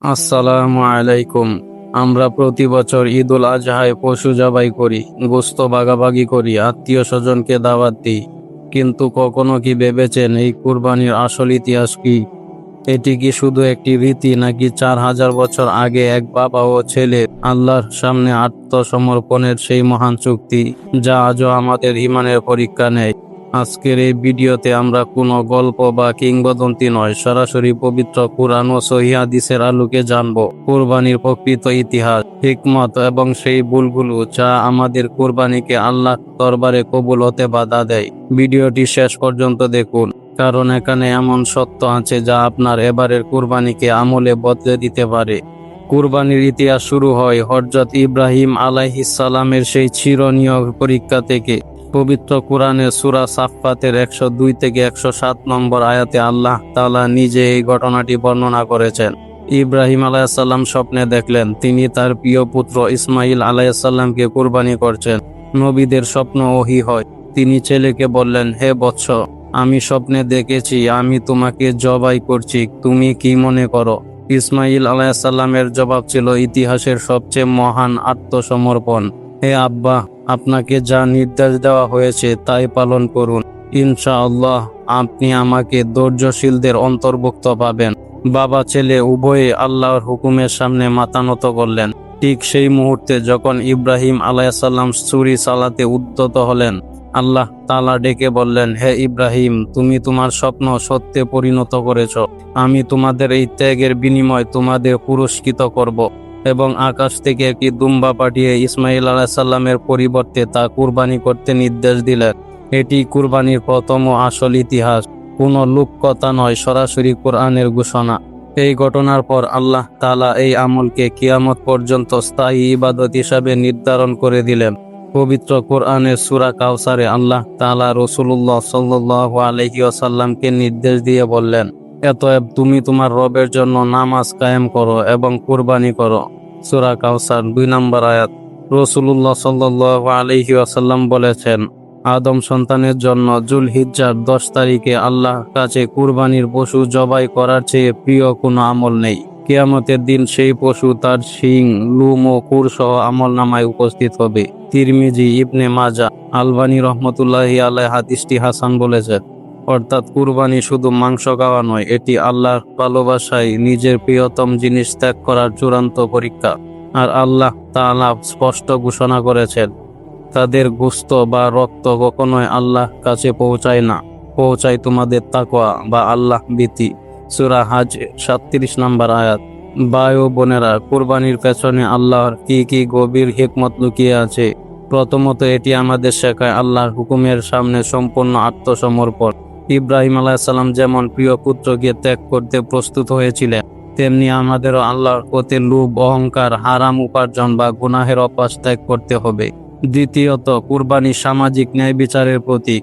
আসসালামু আলাইকুম। আমরা প্রতি বছর ঈদুল আজহায় পশু জবাই করি, গোশত ভাগাভাগি করি, আত্মীয় স্বজনকে দাওয়াত দিই। কিন্তু কখনো কি ভেবেছেন এই কুরবানির আসল ইতিহাস কি? এটি কি শুধু একটি রীতি, নাকি 4,000 বছর আগে এক বাবা ও ছেলে আল্লাহর সামনে আত্মসমর্পণের সেই মহান চুক্তি, যা আজও আমাদের ইমানের পরীক্ষা নেয়? আজকের এই ভিডিওতে আমরা কোনো গল্প বা কিংবদন্তি নয়, সরাসরি পবিত্র কুরআন ও সহিহ হাদিসের আলোকে জানব কুরবানির প্রকৃত ইতিহাস, হিকমত এবং সেই ভুলগুলো যা আমাদের কুরবানিকে আল্লাহর দরবারে কবুল হতে বাধা দেয়। ভিডিওটি শেষ পর্যন্ত দেখুন, কারণ এখানে এমন সত্য আছে যা আপনার এবারের কুরবানিকে আমলে বদলে দিতে পারে। কুরবানির ইতিহাস শুরু হয় হযরত ইব্রাহিম আলাইহিস সালামের সেই চিরনীয় পরীক্ষা থেকে। পবিত্র কুরআনের সূরা সাফফাতের 102 থেকে 107 নম্বর আয়াতে আল্লাহ তাআলা নিজে এই ঘটনাটি বর্ণনা করেছেন। ইব্রাহিম আলাইহিস সালাম স্বপ্নে দেখলেন তিনি তার প্রিয় পুত্র ইসমাইল আলাইহিস সালামকে কুরবানি করছেন। নবীদের স্বপ্ন ওহী হয়। তিনি ছেলেকে বললেন, হে বৎস, আমি স্বপ্নে দেখেছি আমি তোমাকে জবাই করছি, তুমি কি মনে করো? ইসমাইল আলাইহিস সালামের জবাব ছিল ইতিহাসের সবচেয়ে মহান আত্মসমর্পণ। হে আব্বা, আপনাকে যা নির্দেশ দেওয়া হয়েছে তাই পালন করুন। ইনশাআল্লাহ আপনি আমাকে ধৈর্যশীলদের অন্তর্ভুক্ত পাবেন। বাবা ছেলে উভয়ে আল্লাহর হুকুমের সামনে মাথা নত করলেন। ঠিক সেই মুহূর্তে যখন ইব্রাহিম আলাইহিস সালাম ছুরি চালাতে উদ্যত হলেন, আল্লাহ তাআলা ডেকে বললেন, হে ইব্রাহিম, তুমি তোমার স্বপ্ন সত্যে পরিণত করেছ। আমি তোমাদের এই ত্যাগের বিনিময় তোমাদের পুরস্কৃত করব। এবং আকাশ থেকে একটি দুম্বা পাঠিয়ে ইসমাইল আলাইহিস সালামের পরিবর্তে তা কুরবানি করতে নির্দেশ দিলেন। এটি কুরবানির প্রথম ও আসল ইতিহাস, কোনো লোককথা নয়, সরাসরি কোরআনের ঘোষণা। এই ঘটনার পর আল্লাহ তাআলা এই আমলকে কিয়ামত পর্যন্ত স্থায়ী ইবাদত হিসাবে নির্ধারণ করে দিলেন। পবিত্র কোরআনের সূরা কাউসারে আল্লাহ তাআলা রাসূলুল্লাহ সাল্লাল্লাহু আলাইহি ওয়াসাল্লামকে নির্দেশ দিয়ে বললেন, অতএব তুমি তোমার রবের জন্য নামাজ কায়েম করো এবং কুরবানি করো। সূরা কাউসার 2 নম্বর আয়াত। রাসূলুল্লাহ সাল্লাল্লাহু আলাইহি ওয়াসাল্লাম বলেছেন, আদম সন্তানের জন্য যুলহিজ্জার 10 তারিখে আল্লাহর কাছে কুরবানির পশু জবাই করার চেয়ে প্রিয় কোনো আমল নেই। কিয়ামতের দিন সেই পশু তার শিং, লুম ও খুর সহ আমলনামায় উপস্থিত হবে। তিরমিজি, ইবনে মাজাহ, আলবানী রহমতুল্লাহি আলাইহি হাদিসটি হাসান বলেছেন। অর্থাৎ কুরবানি শুধু মাংস খাওয়া নয়, এটি আল্লাহর ভালোবাসায় নিজের প্রিয়তম জিনিস ত্যাগ করার চূড়ান্ত পরীক্ষা। আর আল্লাহ তাআলা স্পষ্ট ঘোষণা করেছেন, তাদের গোশত বা রক্ত কখনোই আল্লাহর কাছে পৌঁছায় না, পৌঁছায় তোমাদের তাকওয়া বা আল্লাহ ভীতি। সূরা হাজ 37 নম্বর আয়াত। ভাই ও বোনেরা, কুরবানির পেছনে আল্লাহর কি গভীর হিকমত লুকিয়ে আছে। প্রথমত, এটি আমাদের শেখায় আল্লাহর হুকুমের সামনে সম্পূর্ণ আত্মসমর্পণ। ইব্রাহিম আলাইহিস সালাম যেমন প্রিয় পুত্রকে ত্যাগ করতে প্রস্তুত হয়েছিলেন, তেমনি আমাদেরও আল্লাহর পথে লোভ, অহংকার, হারাম উপার্জন বা গুনাহের অভ্যাস ত্যাগ করতে হবে। দ্বিতীয়ত, কুরবানি সামাজিক ন্যায় বিচারের প্রতীক।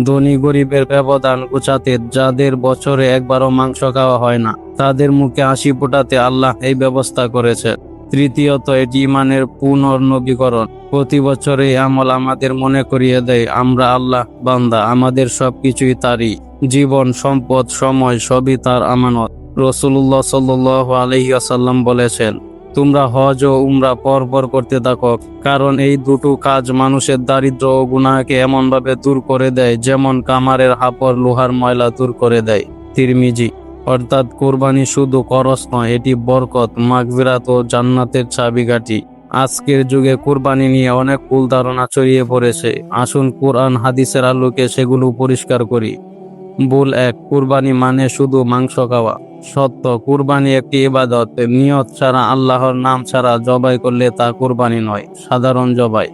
ধনী গরিবের ব্যবধান ঘোচাতে, যাদের বছরে একবারও মাংস খাওয়া হয় না, তাদের মুখে হাসি ফোটাতে আল্লাহ এই ব্যবস্থা করেছে। তৃতীয়ত, এটি ইমানের পুনর্নবীকরণ। প্রতি বছরে এই আমল আমাদের মনে করিয়ে দেয় আমরা আল্লাহ বান্দা, আমাদের সবকিছুই তারই। জীবন, সম্পদ, সময় সবই তার আমানত। রাসূলুল্লাহ সাল্লাল্লাহু আলাইহি ওয়াসাল্লাম বলেছেন, তোমরা হজ ও উমরা পরপর করতে থাকো, কারণ এই দুটো কাজ মানুষের দারিদ্র ও গুনাহকে এমনভাবে দূর করে দেয় যেমন কামারের হাপড় লোহার ময়লা দূর করে দেয়। তিরমিজি। অর্থাৎ কুরবানি শুধু খরচ নয়, এটি বরকত, মাগফিরাত ও জান্নাতের চাবিকাঠি। আজকের যুগে কুরবানি নিয়ে অনেক ভুল ধারণা ছড়িয়ে পড়েছে। আসুন কুরআন হাদিসের আলোকে সেগুলো পরিষ্কার করি। ভুল 1, কুরবানি মানে শুধু মাংস খাওয়া। সত্য, কুরবানি একটি ইবাদত। নিয়ত ছাড়া, আল্লাহর নাম ছাড়া জবাই করলে তা কুরবানি নয়, সাধারণ জবাই।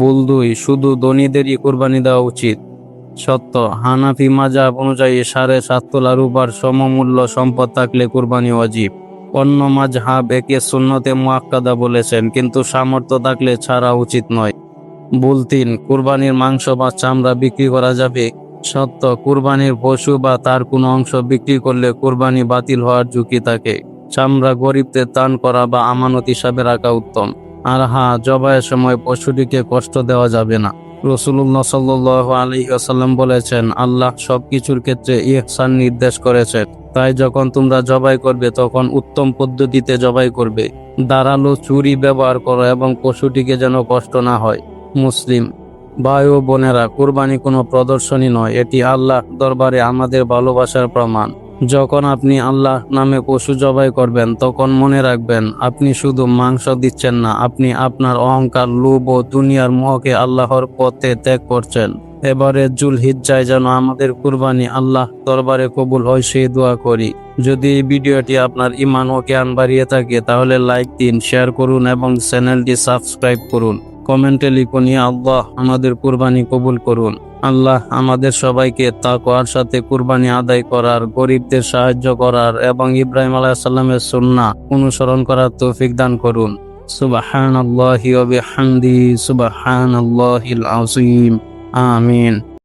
ভুল 2, শুধু ধনীদেরই কুরবানি দেওয়া উচিত। সত্য, হানাফি মাযহাব অনুযায়ী 7.5 তোলা রূপার সমমূল্য সম্পদ থাকলে কুরবানি ওয়াজিব। অন্য মাযহাব একে সুন্নতে মুআক্কাদা বলেছেন, কিন্তু সামর্থ্য থাকলে ছাড়া উচিত নয়। ভুল 3, কুরবানির মাংস বা চামড়া বিক্রি করা যাবে। সত্য, কুরবানির পশু বা তার কোনো অংশ বিক্রি করলে কুরবানি বাতিল হওয়ার ঝুঁকি থাকে। চামড়া গরিবদের দান করা বা আমানত হিসাবে রাখা উত্তম। আর হ্যাঁ, জবাইয়ের সময় পশুটিকে কষ্ট দেওয়া যাবে না। রাসূলুল্লাহ সাল্লাল্লাহু আলাইহি ওয়াসাল্লাম বলেছেন, আল্লাহ সবকিছুর ক্ষেত্রে ইহসান নির্দেশ করেছেন। তাই যখন তোমরা জবাই করবে তখন উত্তম পদ্ধতিতে জবাই করবে। ধারালো ছুরি ব্যবহার করো এবং পশুটিকে যেন কষ্ট না হয়। মুসলিম ভাই ও বোনেরা, কুরবানি কোনো প্রদর্শনী নয়, এটি আল্লাহ দরবারে আমাদের ভালোবাসার প্রমাণ। যখন আপনি আল্লাহ নামে পশু জবাই করবেন তখন মনে রাখবেন আপনি শুধু মাংস দিচ্ছেন না, আপনি আপনার অহংকার, লোভ ও দুনিয়ার মোহকে আল্লাহর পথে ত্যাগ করছেন। এবারে জুলহিজ্জায় যেন আমাদের কুরবানি আল্লাহ দরবারে কবুল হয় সেই দোয়া করি। যদি এই ভিডিওটি আপনার ঈমান ও জ্ঞান বাড়িয়ে থাকে তাহলে লাইক দিন, শেয়ার করুন এবং চ্যানেলটি সাবস্ক্রাইব করুন। কমেন্টে লিখুন, ইয়া আল্লাহ, আমাদের কুরবানি কবুল করুন। আল্লাহ আমাদের সবাইকে তাকওয়ার সাথে কুরবানি আদায় করার, গরিবদের সাহায্য করার এবং ইব্রাহিম আলাইহিস সালামের সুন্নাহ অনুসরণ করার তৌফিক দান করুন। সুবহানাল্লাহি ওয়া বিহামদিহি, সুবহানাল্লাহিল আযীম। আমিন।